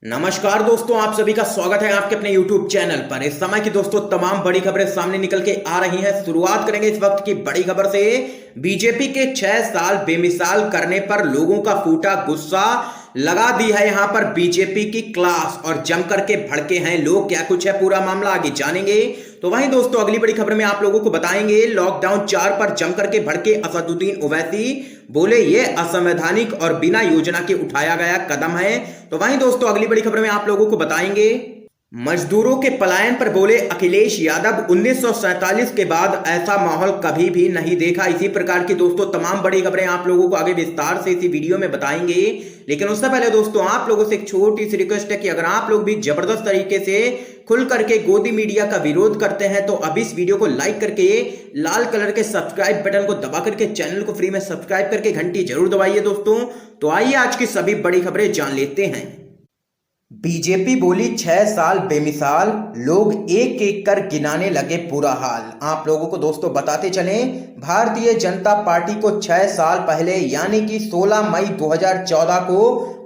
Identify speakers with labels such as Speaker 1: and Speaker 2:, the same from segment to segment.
Speaker 1: नमस्कार दोस्तों, आप सभी का स्वागत है आपके अपने YouTube चैनल पर। इस समय की दोस्तों तमाम बड़ी खबरें सामने निकल के आ रही हैं। शुरुआत करेंगे इस वक्त की बड़ी खबर से। बीजेपी के 6 साल बेमिसाल करने पर लोगों का फूटा गुस्सा। लगा दी है यहां पर बीजेपी की क्लास और जम करके भड़के हैं लोग। क्या कुछ है पूरा मामला आगे जानेंगे। तो वहीं दोस्तों अगली बड़ी खबर में आप लोगों को बताएंगे, लॉकडाउन 4 पर जम करके भड़के असदुद्दीन ओवैसी। बोले ये असंवैधानिक और बिना योजना के उठाया गया कदम है। तो वहीं दोस्तों अगली बड़ी खबर में आप लोगों को बताएंगे, मजदूरों के पलायन पर बोले अखिलेश यादव, 1947 के बाद ऐसा माहौल कभी भी नहीं देखा। इसी प्रकार की दोस्तों तमाम बड़ी खबरें आप लोगों को आगे विस्तार से इसी वीडियो में बताएंगे। लेकिन उससे पहले दोस्तों आप लोगों से एक छोटी सी रिक्वेस्ट है कि अगर आप लोग भी जबरदस्त तरीके से खुल करके गोदी मीडिया का विरोध करते हैं तो अभी इस वीडियो को लाइक करके लाल कलर के सब्सक्राइब बटन को दबा करके चैनल को फ्री में सब्सक्राइब करके घंटी जरूर दबाइए दोस्तों। तो आइए आज की सभी बड़ी खबरें जान लेते हैं। बीजेपी बोली 6 साल बेमिसाल, लोग एक एक कर गिनाने लगे बुरा हाल। आप लोगों को दोस्तों बताते चलें, भारतीय जनता पार्टी को 6 साल पहले यानी कि 16 मई 2014 को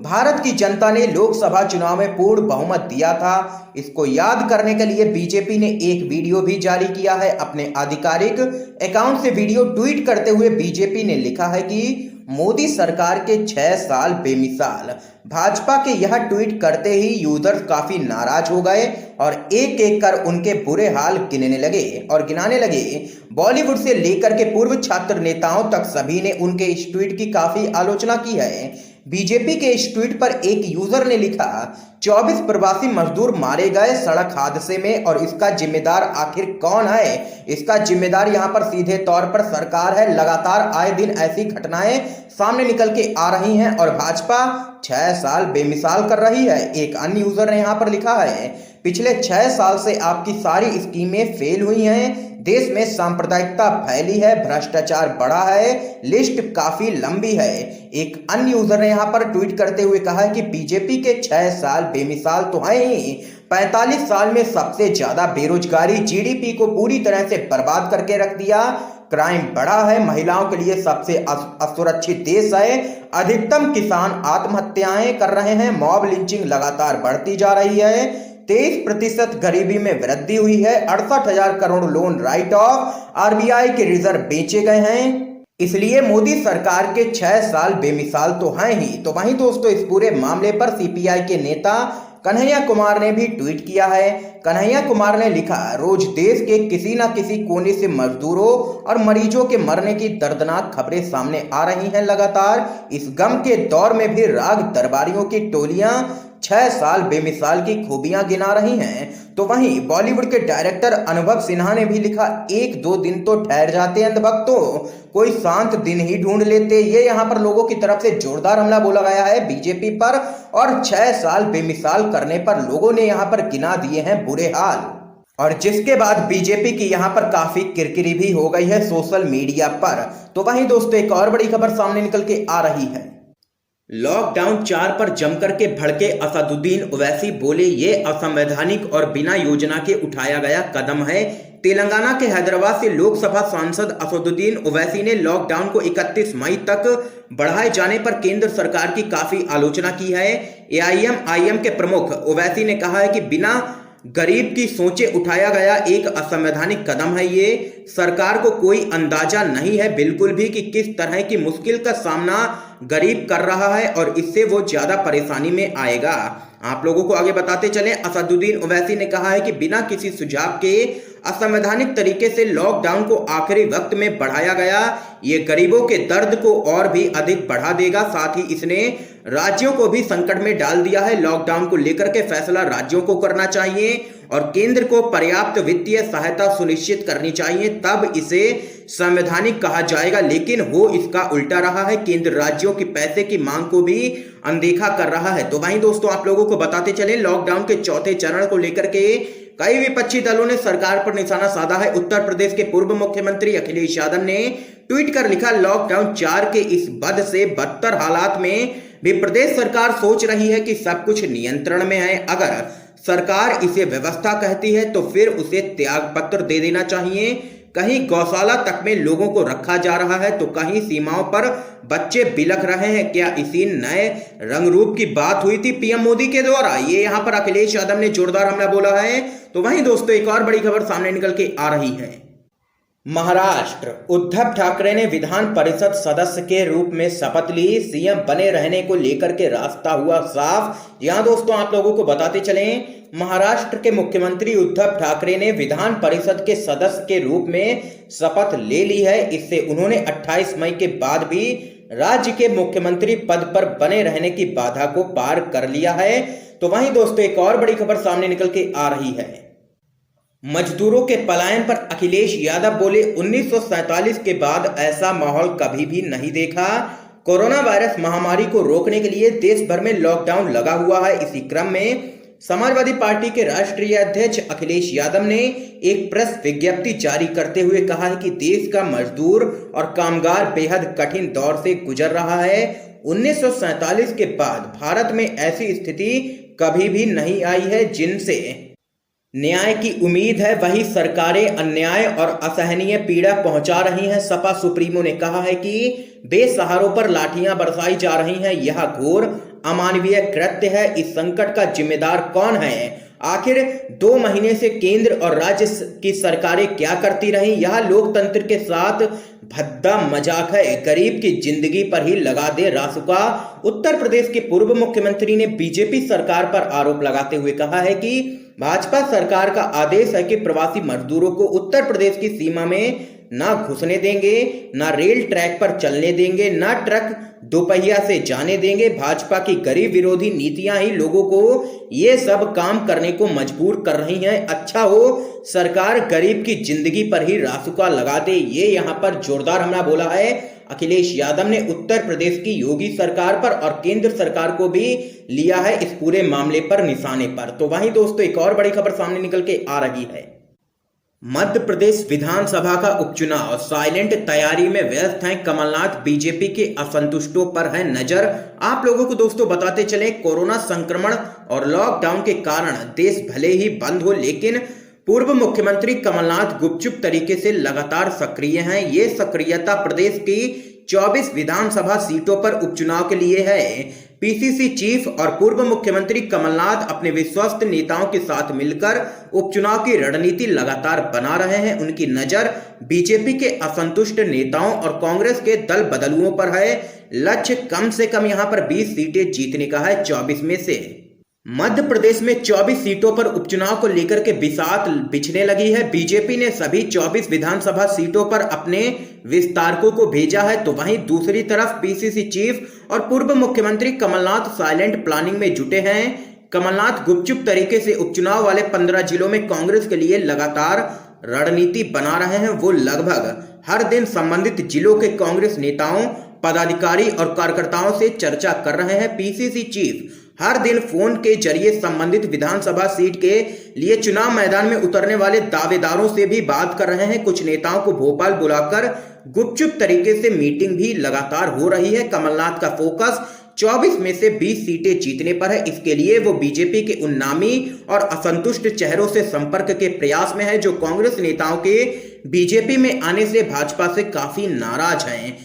Speaker 1: भारत की जनता ने लोकसभा चुनाव में पूर्ण बहुमत दिया था। इसको याद करने के लिए बीजेपी ने एक वीडियो भी जारी किया है। अपने आधिकारिक अकाउंट से वीडियो ट्वीट करते हुए बीजेपी ने लिखा है कि मोदी सरकार के 6 साल बेमिसाल। भाजपा के यह ट्वीट करते ही यूजर्स काफी नाराज हो गए और एक एक कर उनके बुरे हाल गिनाने लगे। बॉलीवुड से लेकर के पूर्व छात्र नेताओं तक सभी ने उनके इस ट्वीट की काफी आलोचना की है। बीजेपी के इस ट्वीट पर एक यूजर ने लिखा, 24 प्रवासी मजदूर मारे गए सड़क हादसे में और इसका जिम्मेदार आखिर कौन है। इसका जिम्मेदार यहां पर सीधे तौर पर सरकार है। लगातार आए दिन ऐसी घटनाएं सामने निकल के आ रही हैं और भाजपा 6 साल बेमिसाल कर रही है। एक अन्य यूजर ने यहां पर लिखा है, पिछले 6 साल से आपकी सारी स्कीमें फेल हुई हैं। देश में सांप्रदायिकता फैली है, भ्रष्टाचार बढ़ा है, लिस्ट काफी लंबी है। एक अन्य यूजर ने यहां पर ट्वीट करते हुए कहा है कि बीजेपी के 6 साल बेमिसाल तो हैं ही, 45 साल में सबसे ज्यादा बेरोजगारी, जीडीपी को पूरी तरह से बर्बाद करके रख दिया, क्राइम बढ़ा है, महिलाओं के लिए सबसे असुरक्षित देश है, अधिकतम किसान आत्महत्याएं कर रहे हैं, मॉब लिंचिंग लगातार बढ़ती जा रही है, 23% गरीबी में वृद्धि हुई है, 68,000 crore loan right of, RBI के रिजर्व बेचे गए हैं। इसलिए मोदी सरकार के 6 साल बेमिसाल तो हैं ही। तो वहीं दोस्तों इस पूरे मामले पर सीपीआई के नेता कन्हैया कुमार ने भी ट्वीट किया है। कन्हैया कुमार ने लिखा, रोज देश के किसी न किसी कोने से मजदूरों और मरीजों के मरने की दर्दनाक खबरें सामने आ रही हैं। लगातार इस गम के दौर में भी राग दरबारियों की टोलियां 6 साल बेमिसाल की खूबियां गिना रही हैं। तो वहीं बॉलीवुड के डायरेक्टर अनुभव सिन्हा ने भी लिखा, 1-2 दिन तो ठहर जाते अंधभक्तों, कोई शांत दिन ही ढूंढ लेते। ये यहां पर लोगों की तरफ से जोरदार हमला बोला गया है बीजेपी पर और 6 साल बेमिसाल करने पर लोगों ने यहां पर गिना दिए हैं बुरे हाल। और जिसके बाद बीजेपी की यहां पर काफी किरकिरी भी हो गई है सोशल मीडिया पर। तो वहीं दोस्तों एक और बड़ी खबर सामने निकल के आ रही है, लॉकडाउन 4 पर जमकर के भड़के असदुद्दीन ओवैसी। बोले ये असंवैधानिक और बिना योजना के उठाया गया कदम है। तेलंगाना के हैदराबाद से लोकसभा सांसद असदुद्दीन ओवैसी ने लॉकडाउन को 31 मई तक बढ़ाए जाने पर केंद्र सरकार की काफी आलोचना की है। एआईएमआईएम के प्रमुख ओवैसी ने कहा है कि बिना गरीब की सोचे उठाया गया एक असंवैधानिक कदम है। ये सरकार को कोई अंदाजा नहीं है बिल्कुल भी कि किस तरह की मुश्किल का सामना गरीब कर रहा है और इससे वो ज्यादा परेशानी में आएगा। आप लोगों को आगे बताते चलें, असदुद्दीन ओवैसी ने कहा है कि बिना किसी सुझाव के असंवैधानिक तरीके से लॉकडाउन को आखिरी वक्त में बढ़ाया गया, ये गरीबों के दर्द को और भी अधिक बढ़ा देगा। साथ ही इसने राज्यों को भी संकट में डाल दिया है। लॉकडाउन को लेकर के फैसला राज्यों को करना चाहिए और केंद्र को पर्याप्त वित्तीय सहायता सुनिश्चित करनी चाहिए, तब इसे संवैधानिक कहा जाएगा। लेकिन हो इसका उल्टा रहा है, केंद्र राज्यों की पैसे की मांग को भी अनदेखा कर रहा है। तो वहीं दोस्तों आप लोगों को बताते चले, लॉकडाउन के चौथे चरण को लेकर के कई विपक्षी दलों ने सरकार पर निशाना साधा है। उत्तर प्रदेश के पूर्व मुख्यमंत्री अखिलेश यादव ने ट्वीट कर लिखा, लॉकडाउन 4 के इस बद से बदतर हालात में भी प्रदेश सरकार सोच रही है कि सब कुछ नियंत्रण में है। अगर सरकार इसे व्यवस्था कहती है तो फिर उसे त्याग पत्र दे देना चाहिए। कहीं गौशाला तक में लोगों को रखा जा रहा है तो कहीं सीमाओं पर बच्चे बिलख रहे हैं। क्या इसी नए रंग रूप की बात हुई थी पीएम मोदी के द्वारा? ये यहाँ पर अखिलेश यादव ने जोरदार हमला बोला है। तो वहीं दोस्तों एक और बड़ी खबर सामने निकल के आ रही है। महाराष्ट्र, उद्धव ठाकरे ने विधान परिषद सदस्य के रूप में शपथ ली। सीएम बने रहने को लेकर के रास्ता हुआ साफ। यहां दोस्तों आप लोगों को बताते चलें, महाराष्ट्र के मुख्यमंत्री उद्धव ठाकरे ने विधान परिषद के सदस्य के रूप में शपथ ले ली है। इससे उन्होंने 28 मई के बाद भी राज्य के मुख्यमंत्री पद पर बने रहने की बाधा को पार कर लिया है। तो वहीं दोस्तों एक और बड़ी खबर सामने निकल के आ रही है। मजदूरों के पलायन पर अखिलेश यादव बोले, 1947 के बाद ऐसा माहौल कभी भी नहीं देखा। कोरोना वायरस महामारी को रोकने के लिए देश भर में लॉकडाउन लगा हुआ है। इसी क्रम में समाजवादी पार्टी के राष्ट्रीय अध्यक्ष अखिलेश यादव ने एक प्रेस विज्ञप्ति जारी करते हुए कहा है कि देश का मजदूर और कामगार बेहद कठिन दौर से गुजर रहा है। 1947 के बाद भारत में ऐसी स्थिति कभी भी नहीं आई है। जिनसे न्याय की उम्मीद है वही सरकारें अन्याय और असहनीय पीड़ा पहुंचा रही हैं। सपा सुप्रीमो ने कहा है कि बेसहारों पर लाठियां बरसाई जा रही हैं। यह घोर अमानवीय कृत्य है। इस संकट का जिम्मेदार कौन है? आखिर 2 महीने से केंद्र और राज्य की सरकारें क्या करती रही? यह लोकतंत्र के साथ भद्दा मजाक है। गरीब की जिंदगी पर ही लगा दे रासुका। उत्तर प्रदेश के पूर्व मुख्यमंत्री ने बीजेपी सरकार पर आरोप लगाते हुए कहा है कि भाजपा सरकार का आदेश है कि प्रवासी मजदूरों को उत्तर प्रदेश की सीमा में ना घुसने देंगे, ना रेल ट्रैक पर चलने देंगे, ना ट्रक दोपहिया से जाने देंगे। भाजपा की गरीब विरोधी नीतियां ही लोगों को ये सब काम करने को मजबूर कर रही हैं। अच्छा हो सरकार गरीब की जिंदगी पर ही रासुका लगा दे। ये यहां पर जोरदार हमला बोला है अखिलेश यादव ने उत्तर प्रदेश की योगी सरकार पर और केंद्र सरकार को भी लिया है इस पूरे मामले पर निशाने पर। तो वहीं दोस्तों एक और बड़ी खबर सामने निकल के आ रही है। मध्य प्रदेश विधानसभा का उपचुनाव साइलेंट तैयारी में व्यस्त हैं कमलनाथ। बीजेपी के असंतुष्टों पर है नजर। आप लोगों को दोस्तों बताते चले, कोरोना संक्रमण और लॉकडाउन के कारण देश भले ही बंद हो लेकिन पूर्व मुख्यमंत्री कमलनाथ गुपचुप तरीके से लगातार सक्रिय हैं। ये सक्रियता प्रदेश की 24 विधानसभा सीटों पर उपचुनाव के लिए है। पीसीसी चीफ और पूर्व मुख्यमंत्री कमलनाथ अपने विश्वस्त नेताओं के साथ मिलकर उपचुनाव की रणनीति लगातार बना रहे हैं। उनकी नजर बीजेपी के असंतुष्ट नेताओं और कांग्रेस के दल बदलुओं पर है। लक्ष्य कम से कम यहां पर 20 सीटें जीतने का है 24 में से। मध्य प्रदेश में 24 सीटों पर उपचुनाव को लेकर के बिसात बिछने लगी है। बीजेपी ने सभी 24 विधानसभा सीटों पर अपने विस्तारकों को भेजा है। तो वहीं दूसरी तरफ पीसीसी चीफ और पूर्व मुख्यमंत्री कमलनाथ साइलेंट प्लानिंग में जुटे हैं। कमलनाथ गुपचुप तरीके से उपचुनाव वाले 15 जिलों में कांग्रेस के लिए लगातार रणनीति बना रहे हैं। वो लगभग हर दिन संबंधित जिलों के कांग्रेस नेताओं, पदाधिकारी और कार्यकर्ताओं से चर्चा कर रहे हैं। पीसीसी चीफ हर दिन फोन के जरिए संबंधित विधानसभा सीट के लिए चुनाव मैदान में उतरने वाले दावेदारों से भी बात कर रहे हैं। कुछ नेताओं को भोपाल बुलाकर गुपचुप तरीके से मीटिंग भी लगातार हो रही है। कमलनाथ का फोकस 24 में से 20 सीटें जीतने पर है। इसके लिए वो बीजेपी के उन नामी और असंतुष्ट चेहरों से संपर्क के प्रयास में है जो कांग्रेस नेताओं के बीजेपी में आने से भाजपा से काफी नाराज हैं।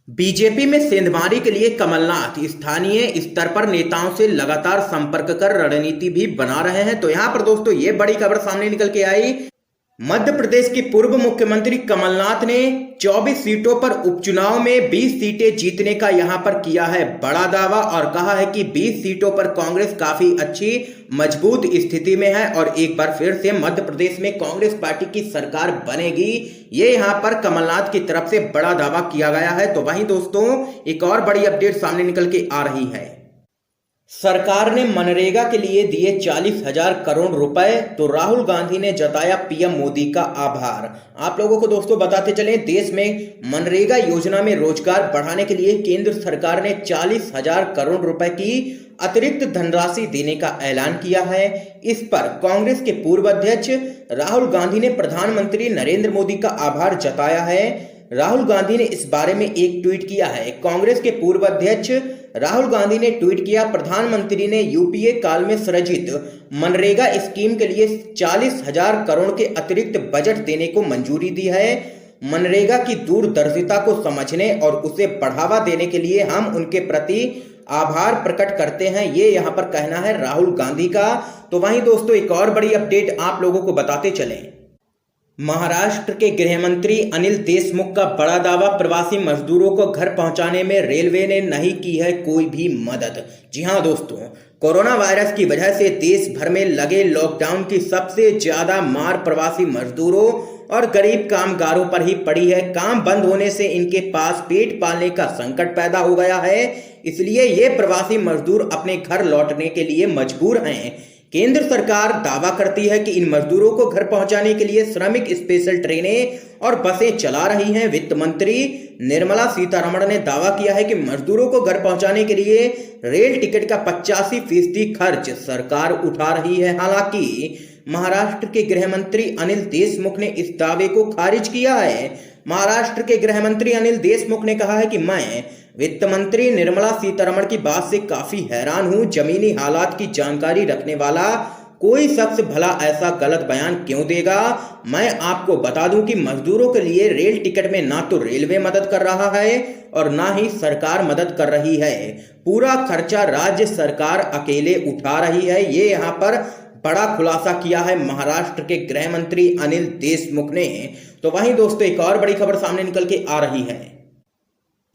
Speaker 1: बीजेपी में सेंधमारी के लिए कमलनाथ स्थानीय स्तर पर नेताओं से लगातार संपर्क कर रणनीति भी बना रहे हैं। तो यहां पर दोस्तों ये बड़ी खबर सामने निकल के आई। मध्य प्रदेश के पूर्व मुख्यमंत्री कमलनाथ ने 24 सीटों पर उपचुनाव में 20 सीटें जीतने का यहां पर किया है बड़ा दावा और कहा है कि 20 सीटों पर कांग्रेस काफी अच्छी मजबूत स्थिति में है और एक बार फिर से मध्य प्रदेश में कांग्रेस पार्टी की सरकार बनेगी। ये यहां पर कमलनाथ की तरफ से बड़ा दावा किया गया है। तो वहीं दोस्तों एक और बड़ी अपडेट सामने निकल के आ रही है। सरकार ने मनरेगा के लिए दिए 40,000 करोड़ रुपए, तो राहुल गांधी ने जताया पीएम मोदी का आभार। आप लोगों को दोस्तों बताते चलें, देश में मनरेगा योजना में रोजगार बढ़ाने के लिए केंद्र सरकार ने 40,000 करोड़ रुपए की अतिरिक्त धनराशि देने का ऐलान किया है। इस पर कांग्रेस के पूर्व अध्यक्ष राहुल गांधी ने प्रधानमंत्री नरेंद्र मोदी का आभार जताया है। राहुल गांधी ने इस बारे में एक ट्वीट किया है। कांग्रेस के पूर्व अध्यक्ष राहुल गांधी ने ट्वीट किया, प्रधानमंत्री ने यूपीए काल में सृजित मनरेगा स्कीम के लिए 40,000 करोड़ के अतिरिक्त बजट देने को मंजूरी दी है। मनरेगा की दूरदर्शिता को समझने और उसे बढ़ावा देने के लिए हम उनके प्रति आभार प्रकट करते हैं, ये यहाँ पर कहना है राहुल गांधी का। तो वहीं दोस्तों एक और बड़ी अपडेट आप लोगों को बताते चलें। महाराष्ट्र के गृह मंत्री अनिल देशमुख का बड़ा दावा, प्रवासी मजदूरों को घर पहुंचाने में रेलवे ने नहीं की है कोई भी मदद। जी हां दोस्तों, कोरोना वायरस की वजह से देश भर में लगे लॉकडाउन की सबसे ज्यादा मार प्रवासी मजदूरों और गरीब कामगारों पर ही पड़ी है। काम बंद होने से इनके पास पेट पालने का संकट पैदा हो गया है, इसलिए ये प्रवासी मजदूर अपने घर लौटने के लिए मजबूर हैं। केंद्र सरकार दावा करती है कि इन मजदूरों को घर पहुंचाने के लिए श्रमिक स्पेशल ट्रेनें और बसें चला रही हैं। वित्त मंत्री निर्मला सीतारमण ने दावा किया है कि मजदूरों को घर पहुंचाने के लिए रेल टिकट का 85% खर्च सरकार उठा रही है। हालांकि महाराष्ट्र के गृह मंत्री अनिल देशमुख ने इस दावे को खारिज किया है। महाराष्ट्र के गृह मंत्री अनिल देशमुख ने कहा है कि मैं वित्त मंत्री निर्मला सीतारमण की बात से काफी हैरान हूं। जमीनी हालात की जानकारी रखने वाला कोई शख्स भला ऐसा गलत बयान क्यों देगा। मैं आपको बता दूं कि मजदूरों के लिए रेल टिकट में ना तो रेलवे मदद कर रहा है और ना ही सरकार मदद कर रही है। पूरा खर्चा राज्य सरकार अकेले उठा रही है। ये यहाँ पर बड़ा खुलासा किया है महाराष्ट्र के गृह मंत्री अनिल देशमुख ने। तो वहीं दोस्तों एक और बड़ी खबर सामने निकल के आ रही है।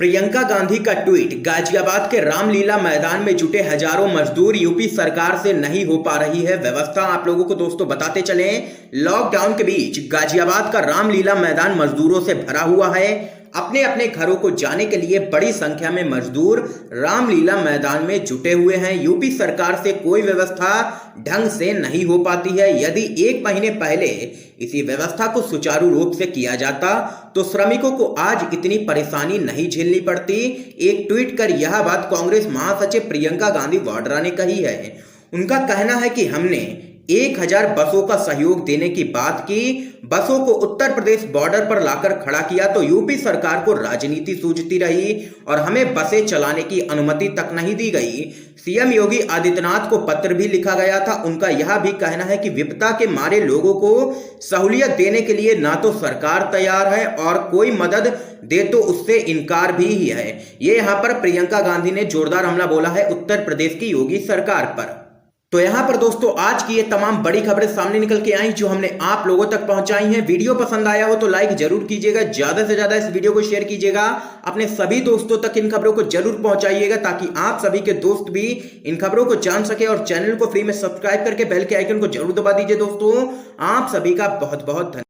Speaker 1: प्रियंका गांधी का ट्वीट, गाजियाबाद के रामलीला मैदान में जुटे हजारों मजदूर, यूपी सरकार से नहीं हो पा रही है व्यवस्था। आप लोगों को दोस्तों बताते चलें, लॉकडाउन के बीच गाजियाबाद का रामलीला मैदान मजदूरों से भरा हुआ है। अपने अपने घरों को जाने के लिए बड़ी संख्या में मजदूर रामलीला मैदान में जुटे हुए हैं। यूपी सरकार से कोई व्यवस्था ढंग से नहीं हो पाती है। यदि 1 महीने पहले इसी व्यवस्था को सुचारू रूप से किया जाता तो श्रमिकों को आज इतनी परेशानी नहीं झेलनी पड़ती। एक ट्वीट कर यह बात कांग्रेस महासचिव प्रियंका गांधी वाड्रा ने कही है। उनका कहना है कि हमने 1000 बसों का सहयोग देने की बात की, बसों को उत्तर प्रदेश बॉर्डर पर लाकर खड़ा किया तो यूपी सरकार को राजनीति सूझती रही और हमें बसें चलाने की अनुमति तक नहीं दी गई। सीएम योगी आदित्यनाथ को पत्र भी लिखा गया था। उनका यह भी कहना है कि विपदा के मारे लोगों को सहूलियत देने के लिए ना तो सरकार तैयार है और कोई मदद दे तो उससे इनकार भी ही है। ये यहाँ पर प्रियंका गांधी ने जोरदार हमला बोला है उत्तर प्रदेश की योगी सरकार पर। तो यहाँ पर दोस्तों आज की ये तमाम बड़ी खबरें सामने निकल के आई जो हमने आप लोगों तक पहुंचाई हैं। वीडियो पसंद आया हो तो लाइक जरूर कीजिएगा, ज्यादा से ज्यादा इस वीडियो को शेयर कीजिएगा, अपने सभी दोस्तों तक इन खबरों को जरूर पहुंचाइएगा ताकि आप सभी के दोस्त भी इन खबरों को जान सके। और चैनल को फ्री में सब्सक्राइब करके बेल के आइकन को जरूर दबा दीजिए। दोस्तों आप सभी का बहुत बहुत धन्यवाद।